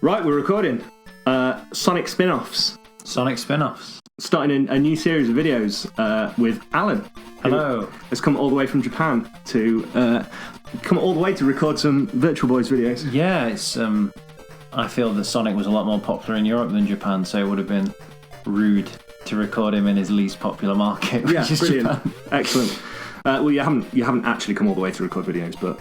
Right, we're recording. Sonic spin-offs. Sonic spin-offs. Starting a new series of videos with Alan. Hello. Has come all the way from Japan to record some Virtual Boys videos. Yeah, it's. I feel that Sonic was a lot more popular in Europe than Japan, so it would have been rude to record him in his least popular market, which is brilliant. Japan. Excellent. Well, you haven't actually come all the way to record videos, but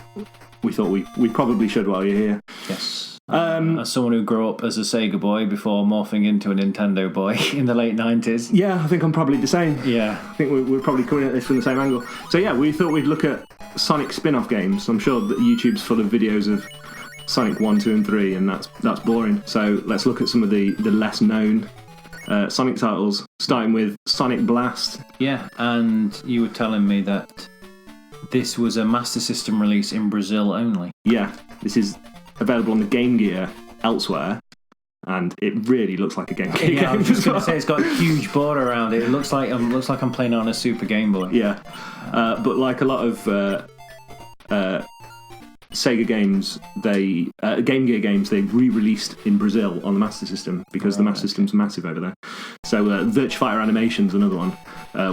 we thought we probably should while you're here. Yes. As someone who grew up as a Sega boy before morphing into a Nintendo boy in the late 90s. Yeah, I think I'm probably the same. Yeah. I think we're probably coming at this from the same angle. So yeah, we thought we'd look at Sonic spin-off games. I'm sure that YouTube's full of videos of Sonic 1, 2 and 3, and that's boring. So let's look at some of the less known Sonic titles, starting with Sonic Blast. Yeah, and you were telling me that this was a Master System release in Brazil only. Yeah, this is available on the Game Gear elsewhere, and it really looks like a Game Gear game. I was just going to say, it's got a huge border around it. It looks like I'm playing on a Super Game Boy. Yeah, but like a lot of Sega games, Game Gear games, they re-released in Brazil on the Master System because the Master System's massive over there. So Virtua Fighter Animation's another one,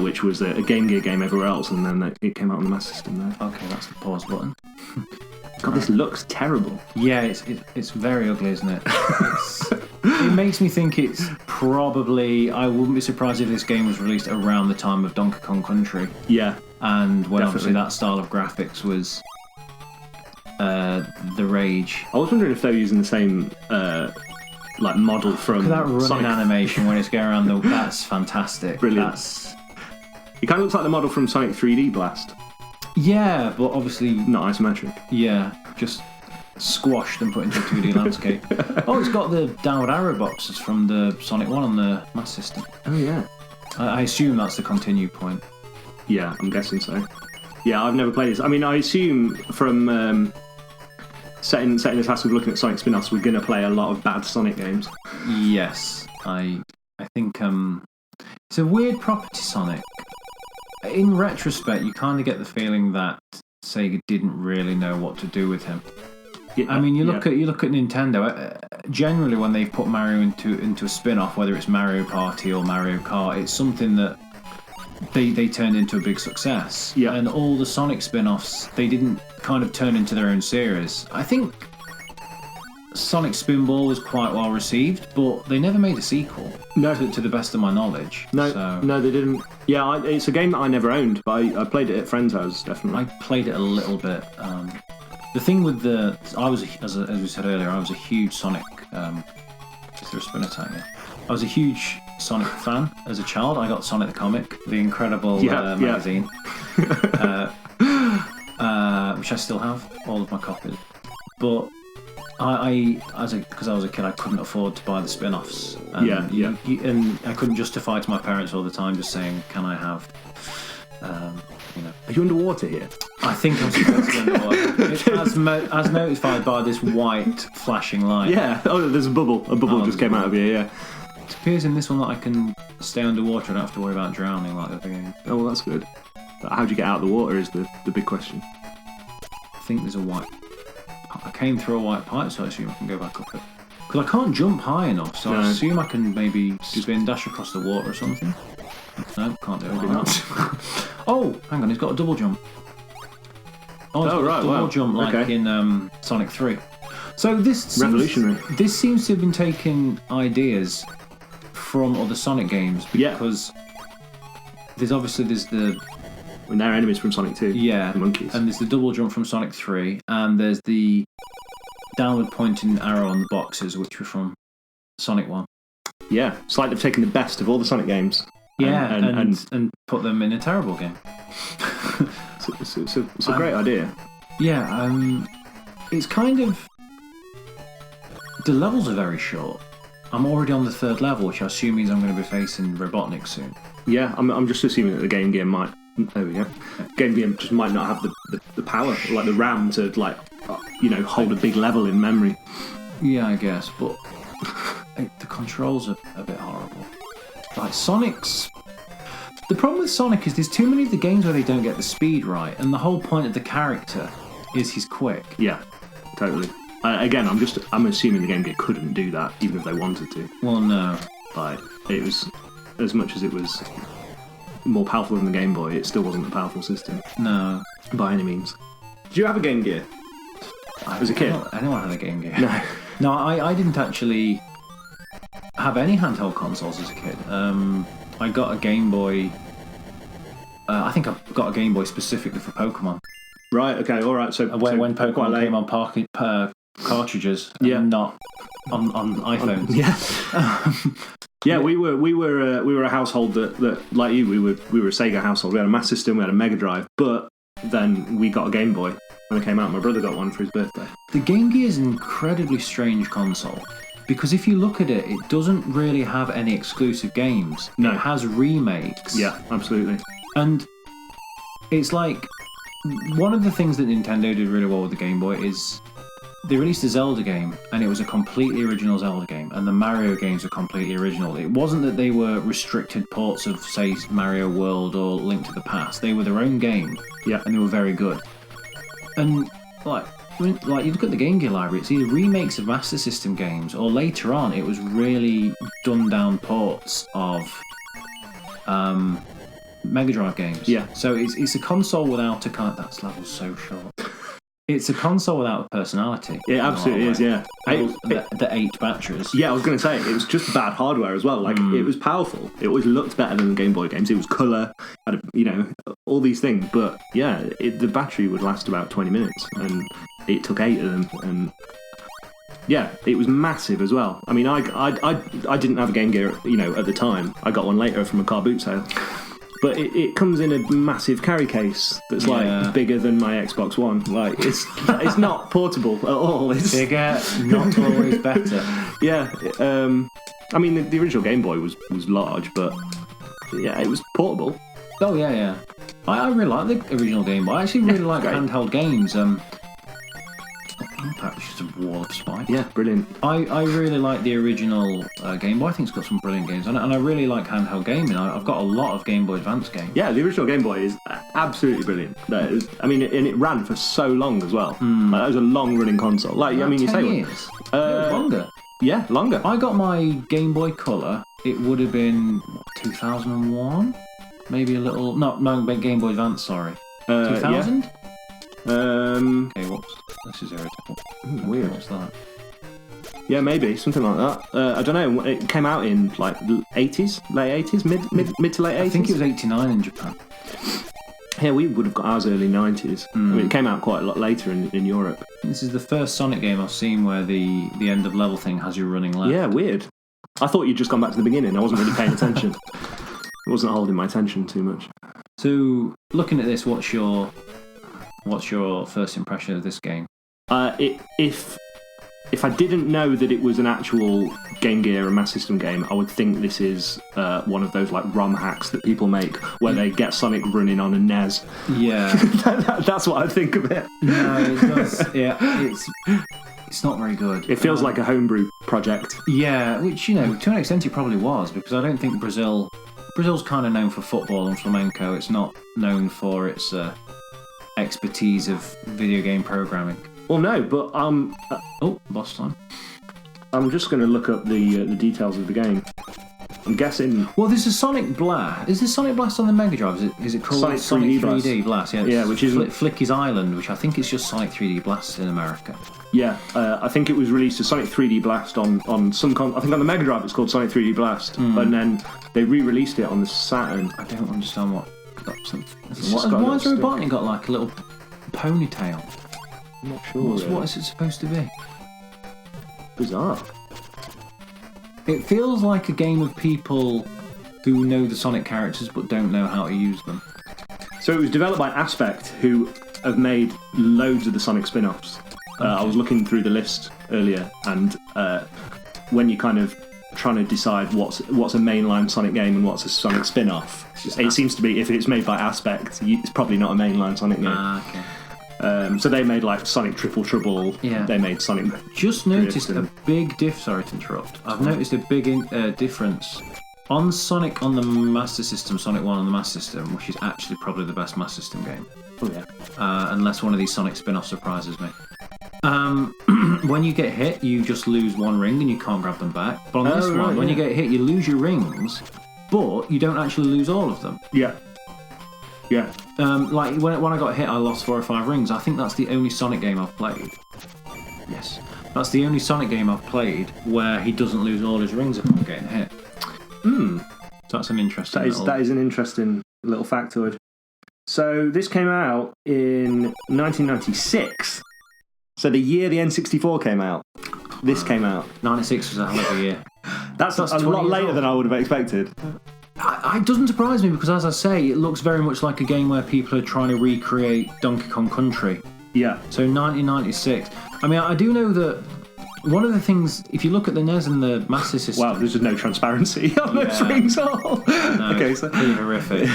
which was a Game Gear game everywhere else, and then it came out on the Master System there. Okay, that's the pause button. God, this looks terrible. Yeah, it's very ugly, isn't it? It makes me think it's probably... I wouldn't be surprised if this game was released around the time of Donkey Kong Country. Yeah. And when definitely. Obviously that style of graphics was the rage. I was wondering if they were using the same model from That running Sonic. animation when it's going around that's fantastic. Brilliant. It kind of looks like the model from Sonic 3D Blast. Yeah, but obviously... Not isometric. Yeah, just squashed and put into a 2D landscape. Oh, it's got the downward arrow boxes from the Sonic 1 on the Master System. Oh, yeah. I assume that's the continue point. Yeah, I'm guessing so. Yeah, I've never played this. I mean, I assume from setting the task of looking at Sonic spin-offs, we're going to play a lot of bad Sonic games. Yes, I think it's a weird property, Sonic. In retrospect, you kind of get the feeling that Sega didn't really know what to do with him. Yeah, I mean, you look at Nintendo. Generally, when they've put Mario into a spin-off, whether it's Mario Party or Mario Kart, it's something that they turned into a big success. Yeah. And all the Sonic spin-offs, they didn't kind of turn into their own series. I think Sonic Spinball was quite well received, but they never made a sequel. No. To the best of my knowledge. No, they didn't. Yeah, it's a game that I never owned, but I played it at friends' houses, definitely. I played it a little bit. The thing with as we said earlier, I was a huge Sonic. Just threw a spin attack. Yeah. I was a huge Sonic fan as a child. I got Sonic the Comic, the incredible magazine, which I still have, all of my copies. But because I was a kid, I couldn't afford to buy the spin-offs. And and I couldn't justify to my parents all the time just saying, "Can I have?" Are you underwater here? I think I'm supposed to be underwater. As notified by this white flashing light. Yeah. Oh, there's a bubble. A bubble just came out of here. Yeah. It appears in this one that I can stay underwater and don't have to worry about drowning like the other game. Oh, well, that's good. But how do you get out of the water is the big question. I think there's a white. I came through a white pipe, so I assume I can go back up it. Because I can't jump high enough, so I assume I can maybe spin dash across the water or something. No, can't do it. Like that. Oh, hang on, he's got a double jump. Oh, he's got a double jump like in Sonic 3. So this revolutionary. This seems to have been taking ideas from other Sonic games because there's the. And they're enemies from Sonic 2. Yeah, the monkeys. And there's the double jump from Sonic 3, and there's the downward pointing arrow on the boxes, which were from Sonic 1. Yeah, it's like they've taken the best of all the Sonic games. Yeah, and put them in a terrible game. It's a great idea. Yeah, it's kind of... The levels are very short. I'm already on the third level, which I assume means I'm going to be facing Robotnik soon. Yeah, I'm just assuming that the Game Gear might... There we go. Game Gear just might not have the power, like the RAM to hold a big level in memory. Yeah, I guess, but the controls are a bit horrible. Like Sonic's... The problem with Sonic is there's too many of the games where they don't get the speed right, and the whole point of the character is he's quick. Yeah, totally. again, I'm assuming the Game Gear couldn't do that, even if they wanted to. Well, no. Like, it was, as much as it was more powerful than the Game Boy, it still wasn't a powerful system No. by any means. Did you have a Game Gear as a kid? Anyone had a Game Gear? No. No, I didn't actually have any handheld consoles as a kid. I got a Game Boy. I think I got a Game Boy specifically for Pokemon. Right. Okay. All right. So When quite Pokemon late. came on cartridges, Yeah. and not on iPhones. Yeah. Yeah, we were a household that like you, we were a Sega household. We had a Master System, we had a Mega Drive, but then we got a Game Boy when it came out. My brother got one for his birthday. The Game Gear is an incredibly strange console because if you look at it, it doesn't really have any exclusive games. No. It has remakes. Yeah, absolutely. And it's like one of the things that Nintendo did really well with the Game Boy is they released a Zelda game and it was a completely original Zelda game, and the Mario games are completely original. It wasn't that they were restricted ports of, say, Mario World or Link to the Past. They were their own game. Yeah. And they were very good. And like you look at the Game Gear library, it's either remakes of Master System games, or later on it was really dumbed down ports of Mega Drive games. Yeah. So it's a console without a kind. That's level so short. It's a console without a personality. It absolutely is. Yeah. The 8 batteries. Yeah, I was going to say it was just bad hardware as well. Like it was powerful. It always looked better than the Game Boy games. It was colour, had all these things. But yeah, the battery would last about 20 minutes, and it took 8 of them. And yeah, it was massive as well. I mean, I didn't have a Game Gear, at the time. I got one later from a car boot sale. But it comes in a massive carry case that's like bigger than my Xbox One. Like it's not portable at all. It's bigger, not always better. Yeah. I mean, the original Game Boy was large, but yeah, it was portable. Oh yeah. I really like the original Game Boy. I actually really like handheld games. Impact, which is a wall of spike. Yeah, brilliant. I really like the original Game Boy. I think it's got some brilliant games on it, and I really like handheld gaming. I've got a lot of Game Boy Advance games. Yeah, the original Game Boy is absolutely brilliant. And it ran for so long as well. Like, it was a long-running console. Like, About you 10 say years. Longer. Yeah, longer. I got my Game Boy Color. It would have been 2001, maybe a little. No, Game Boy Advance. Sorry, 2000. Yeah. Okay, whoops. This is irritable. Weird. What's that? Yeah, maybe something like that. I don't know. It came out in like the 80s, late 80s, mid to late 80s. I think it was 89 in Japan. Yeah, we would have got ours early 90s. I mean, it came out quite a lot later in Europe. This is the first Sonic game I've seen where the end of level thing has you running left. Yeah, weird. I thought you'd just gone back to the beginning. I wasn't really paying attention. I wasn't holding my attention too much. So, looking at this, what's your first impression of this game? If I didn't know that it was an actual Game Gear and Master System game, I would think this is one of those like ROM hacks that people make where they get Sonic running on a NES. Yeah. That's what I think of it. No, it does. Yeah, it's not very good. It feels like a homebrew project. Yeah, which, to an extent it probably was, because I don't think Brazil's kind of known for football and flamenco. It's not known for its expertise of video game programming. Well, no, but boss time. I'm just going to look up the details of the game. I'm guessing. Well, there's a Sonic Blast. Is there Sonic Blast on the Mega Drive? Is it called Sonic 3D Blast? Yeah, which is Flicky's Island, which I think is just Sonic 3D Blast in America. Yeah, I think it was released as Sonic 3D Blast on some. I think on the Mega Drive it's called Sonic 3D Blast, and then they re-released it on the Saturn. I don't understand what. Why has Robotnik got like a little ponytail? I'm not sure. What is it supposed to be? Bizarre. It feels like a game of people who know the Sonic characters but don't know how to use them. So it was developed by Aspect, who have made loads of the Sonic spin-offs. I was looking through the list earlier, and when you kind of trying to decide what's a mainline Sonic game and what's a Sonic spin-off, it seems to be, if it's made by Aspect, it's probably not a mainline Sonic game. Okay. So they made like Sonic Triple Trouble. Yeah. They made Sonic. Just noticed a big Sorry to interrupt. I've noticed a big difference on Sonic on the Master System, Sonic 1 on the Master System, which is actually probably the best Master System game. Oh yeah. Unless one of these Sonic spin-offs surprises me. when you get hit, you just lose one ring and you can't grab them back. But on this one, when you get hit, you lose your rings, but you don't actually lose all of them. Yeah. Yeah. Like when I got hit, I lost 4 or 5 rings. I think that's the only Sonic game I've played. Yes, that's the only Sonic game I've played where he doesn't lose all his rings upon getting hit. So that's an interesting. That is an interesting little factoid. So this came out in 1996. So the year the N64 came out, this came out. 96 was a hell of a year. That's a lot later than I would have expected. It doesn't surprise me because, as I say, it looks very much like a game where people are trying to recreate Donkey Kong Country. Yeah. So 1996. I mean, I do know that one of the things, if you look at the NES and the Master System... Wow, there's just no transparency on those rings at all. No, okay, it's pretty horrific.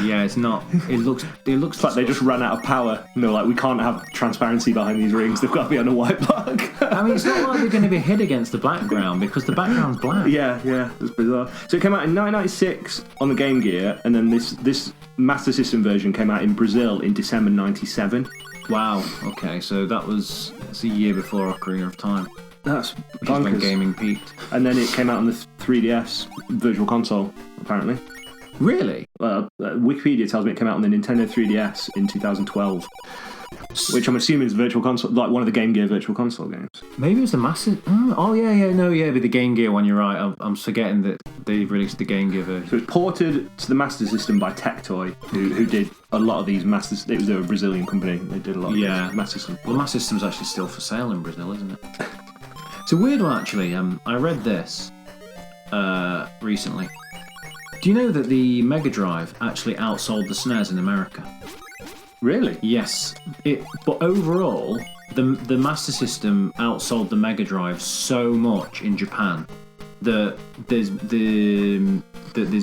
Yeah, it's not. It looks like they just ran out of power. And they're like, we can't have transparency behind these rings. They've got to be on a white plug. I mean, it's not like they're going to be hid against the background because the background's black. Yeah, it's bizarre. So it came out in 1996 on the Game Gear, and then this Master System version came out in Brazil in December 97. Wow. Okay, so that's a year before Ocarina of Time. That's which is when gaming peaked. And then it came out on the 3DS Virtual Console, apparently. Really? Wikipedia tells me it came out on the Nintendo 3DS in 2012, which I'm assuming is Virtual Console, like one of the Game Gear Virtual Console games. Maybe it was the Master... Oh, yeah, but the Game Gear one, you're right. I'm forgetting that they released the Game Gear version. So it was ported to the Master System by Tectoy, who did a lot of these Masters. It was a Brazilian company. They did a lot of these Master System. Well, Master System's actually still for sale in Brazil, isn't it? It's a weird one, actually. I read this recently. Do you know that the Mega Drive actually outsold the SNES in America? Really? Yes. But overall, the Master System outsold the Mega Drive so much in Japan that there's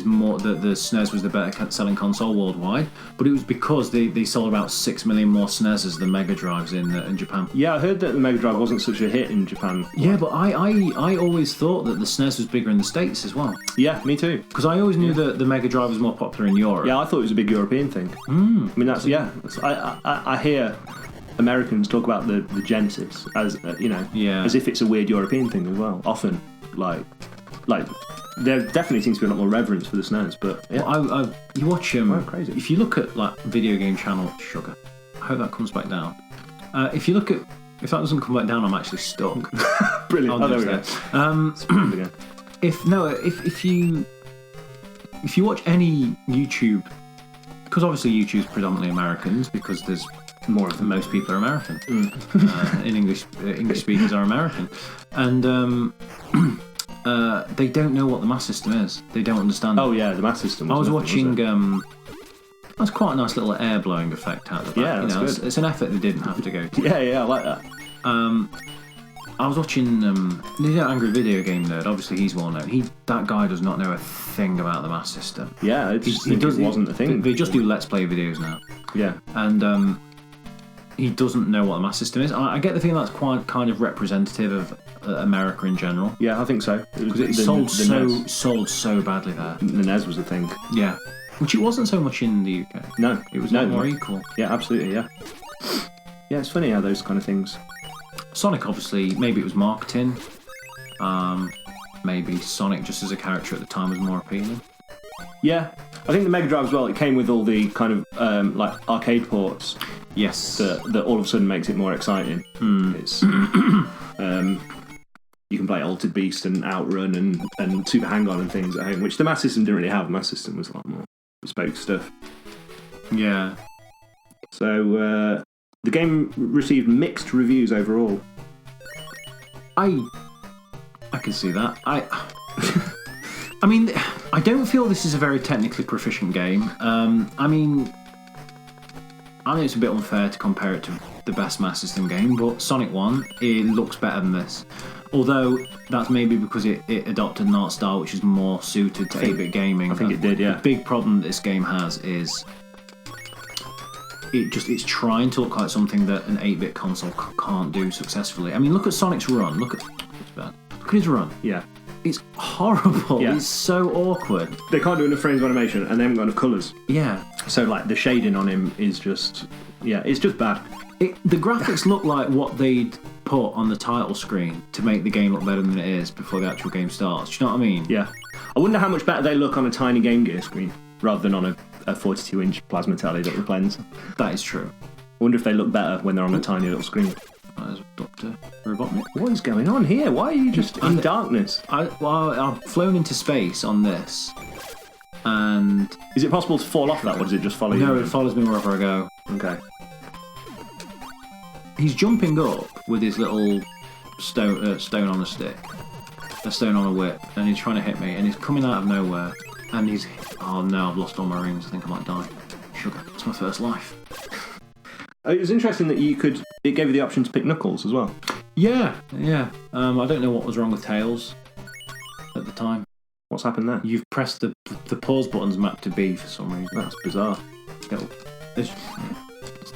more that the SNES was the better selling console worldwide. But it was because they sold about 6 million more SNESs than Mega Drives in Japan. Yeah, I heard that the Mega Drive wasn't such a hit in Japan. Yeah, but I always thought that the SNES was bigger in the States as well. Yeah, me too. Because I always knew that the Mega Drive was more popular in Europe. Yeah, I thought it was a big European thing. I mean, I hear Americans talk about the Genesis as as if it's a weird European thing as well. Often, like there definitely seems to be a lot more reverence for the SNES. But yeah. Well, you watch crazy. If you look at like video game channel sugar, I hope that comes back down. If that doesn't come back down, I'm actually stuck. Brilliant. There we go. If you watch any YouTube, because obviously YouTube's predominantly Americans because there's more of them. Most people are American. In English speakers are American, and they don't know what the Master System is. They don't understand. Oh yeah, the Master System. I was watching. That's quite a nice little air blowing effect out of the back. Yeah, that's good. It's an effort they didn't have to go to. Yeah, I like that. I was watching the Angry Video Game Nerd. Obviously, he's well known. That guy does not know a thing about the Master System. Yeah, it wasn't a thing. They just do Let's Play videos now. Yeah, and he doesn't know what the Master System is. I get the feeling that's quite kind of representative of America in general. Yeah, I think so. Because it sold so badly there. The NES was a thing. Yeah, which it wasn't so much in the UK. No, it was more equal. Yeah, absolutely. Yeah, it's funny how those kind of things. Sonic, obviously, maybe it was marketing. Maybe Sonic, just as a character at the time, was more appealing. Yeah, I think the Mega Drive as well. It came with all the kind of like arcade ports. Yes, that all of a sudden makes it more exciting. It's you can play Altered Beast and Outrun and Super Hang-On and things at home, which the Master System didn't really have. The Master System was a lot more bespoke stuff. Yeah. So the game received mixed reviews overall. I can see that. I mean, I don't feel this is a very technically proficient game. I mean, I know it's a bit unfair to compare it to the best Master System game, but Sonic 1, it looks better than this. Although that's maybe because it adopted an art style which is more suited to 8-bit gaming. I think it did, yeah. The big problem that this game has is it's trying to look like something that an 8-bit console can't do successfully. I mean, look at Sonic's run. Look at his run. Yeah. It's horrible. Yeah. It's so awkward. They can't do enough frames of animation, and they haven't got enough colours. Yeah. So, like, the shading on him is just... Yeah, it's just bad. The graphics look like what they'd put on the title screen to make the game look better than it is before the actual game starts. Do you know what I mean? Yeah. I wonder how much better they look on a tiny Game Gear screen rather than on a 42-inch plasma telly that replays. That is true. I wonder if they look better when they're on a tiny little screen. That is Dr. Robotnik. What is going on here? Why are you just in darkness? I've flown into space on this, and Is it possible to fall off that, or does it just follow you? no, it follows me wherever I go. Okay. He's jumping up with his little stone on a stick, a stone on a whip, and he's trying to hit me, and he's coming out of nowhere, and he's... Oh no, I've lost all my rings, I think I might die. Sugar, it's my first life. It was interesting that it gave you the option to pick Knuckles as well. Yeah. I don't know what was wrong with Tails at the time. What's happened there? You've pressed the pause button's mapped to B for some reason. That's bizarre. It's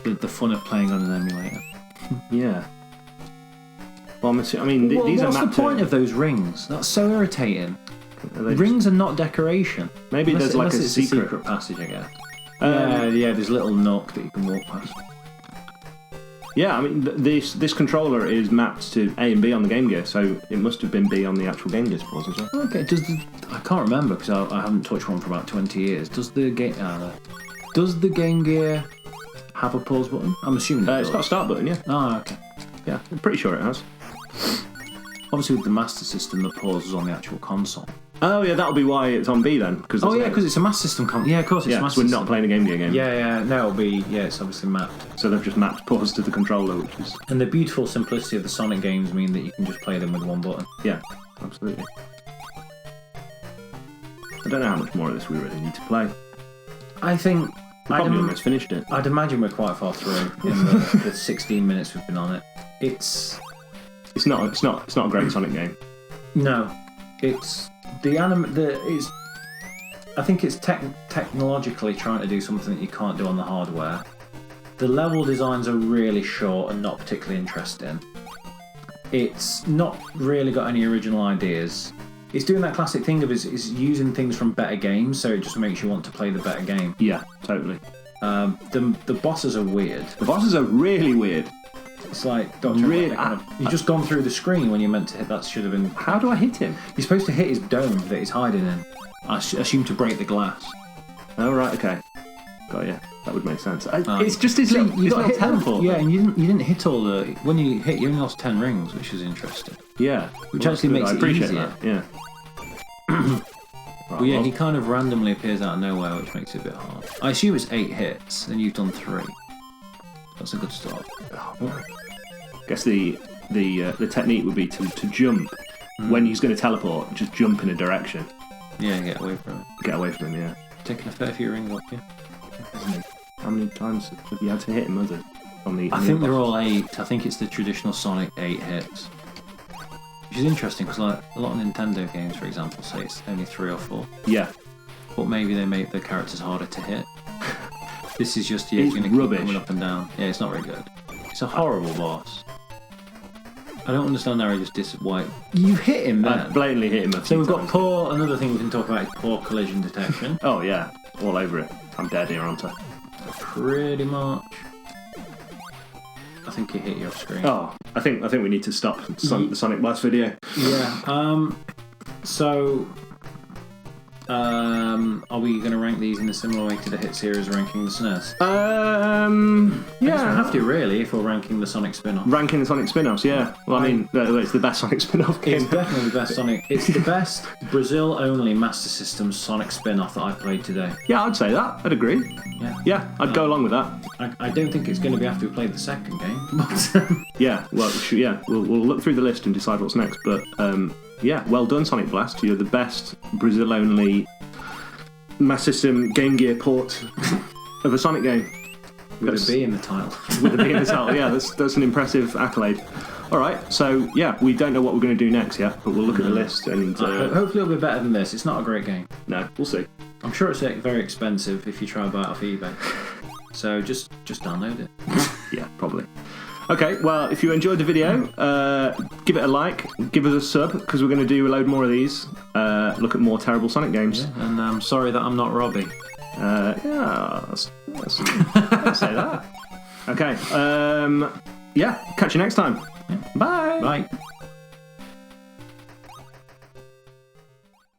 the fun of playing on an emulator. Yeah. Well, these are mapped What's the point of those rings? That's so irritating. Rings are not decoration. Maybe there's like a it's secret passage, I guess. Yeah, there's a little nook that you can walk past. Yeah, I mean, this controller is mapped to A and B on the Game Gear, so it must have been B on the actual Game Gear suppose as well. Okay, I can't remember because I haven't touched one for about 20 years. Does the Game Gear have a pause button? I'm assuming it's got a start button, yeah. Oh, okay. Yeah, I'm pretty sure it has. Obviously, with the Master System, the pause is on the actual console. Oh, yeah, that'll be why it's on B then. Because it's a Master System console. Yeah, of course, it's Master System. System. We're not playing a Game Gear game. Yeah, no, it'll be... Yeah, it's obviously mapped. So they've just mapped pause to the controller, which is... And the beautiful simplicity of the Sonic games mean that you can just play them with one button. Yeah, absolutely. I don't know how much more of this we really need to play. I think... We've probably almost finished it. I'd imagine we're quite far through in the 16 minutes we've been on it. It's not a great Sonic game. No, it's I think it's technologically trying to do something that you can't do on the hardware. The level designs are really short and not particularly interesting. It's not really got any original ideas. It's doing that classic thing of is using things from better games, so it just makes you want to play the better game. Yeah, totally. The bosses are weird. The bosses are really weird. It's like Dr. You've just gone through the screen when you meant to hit. That should have been... How do I hit him? You're supposed to hit his dome that he's hiding in. I assume to break the glass. Oh, right, okay. Got you. That would make sense. It's just his little... You got hit teleport. Yeah, and you didn't hit all the... When you hit, you only lost 10 rings, which is interesting. Yeah. Which actually makes it easier. That, yeah. But yeah, he kind of randomly appears out of nowhere, which makes it a bit hard. I assume it's 8 hits, and you've done 3. That's a good start. I guess the technique would be to jump when he's going to teleport. Just jump in a direction. Yeah, get away from it. Get away from him. Yeah. Taking a fair few rings off you. How many times have you had to hit him? I think they're all 8. I think it's the traditional Sonic 8 hits. Which is interesting because like a lot of Nintendo games, for example, say it's only 3 or 4. Yeah. But maybe they make the characters harder to hit. This is just it's going to rubbish. Keep coming up and down. Yeah, it's not very good. It's a horrible boss. I don't understand how he just why you hit him then. I blatantly hit him. So we've got poor. Another thing we can talk about is poor collision detection. Oh yeah, all over it. I'm dead here, aren't I? Pretty much. I think he hit you off screen. Oh, I think we need to stop the Sonic Blast video. Yeah. So. Are we going to rank these in a similar way to the hit series ranking the SNES? Yeah. We have to really if we're ranking the Sonic spin-off. Ranking the Sonic spin-offs, yeah. Well, I mean, it's the best Sonic spin-off game. It's definitely the best Sonic. It's the best Brazil-only Master System Sonic spin-off that I've played today. Yeah, I'd say that. I'd agree. Yeah, I'd go along with that. I don't think it's going to be after we play the second game. But yeah, well, we'll look through the list and decide what's next. But yeah, well done, Sonic Blast. You're the best Brazil-only Master System Game Gear port of a Sonic game. With a B in the title. With a B in the title, yeah, that's an impressive accolade. All right, so yeah, we don't know what we're going to do next yet, but we'll look at the list and hopefully it'll be better than this. It's not a great game. No, we'll see. I'm sure it's very expensive if you try and buy it off eBay. So just download it. Yeah, probably. Okay, well, if you enjoyed the video, give it a like, give us a sub, because we're going to do a load more of these. Look at more terrible Sonic games. Yeah, and I'm sorry that I'm not Robbie. Yeah, let's say that. Okay, yeah, catch you next time. Bye. Bye.